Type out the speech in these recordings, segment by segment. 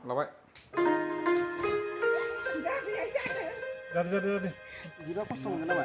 Labai. Jadi. Jika kosong kenapa?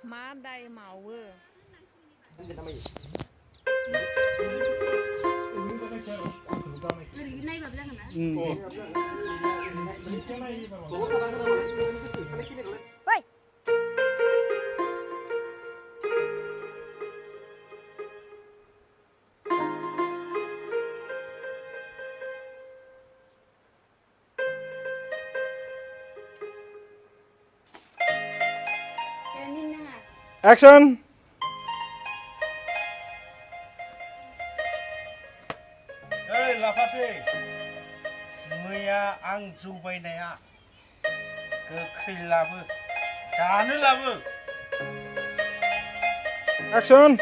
Má đầy màu vừa. Action. Hei, Lapati, मैया आं जौ बायनाया गोख्रै लाबो, दानो लाबो. Action.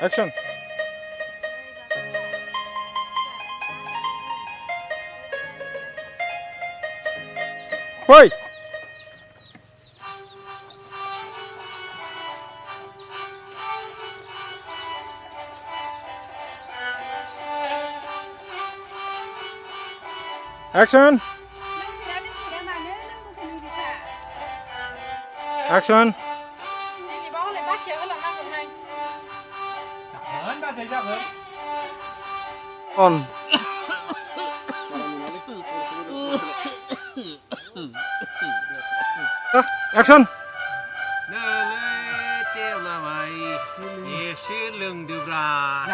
Action. Hoi. Action. Action. On. Action. Nè, tiêu là mày, nhẹ xí lưng được ra.